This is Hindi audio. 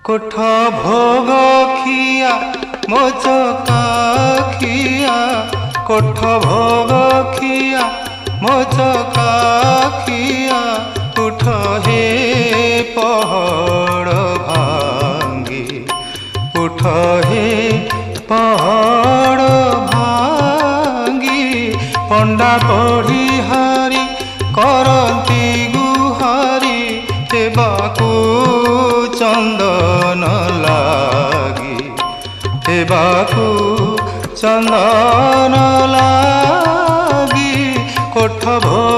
कोठ भोग खिया मोचका खिया कोठ भोग खिया मोचका खिया उठ हे पहाड़ भांगी उठ हे पहाड़ भांगी पंडा पढ़ी हारी करती गुहारी हेबाकू चंदन लागी हेबाकू चंदन लागी कोठ भोग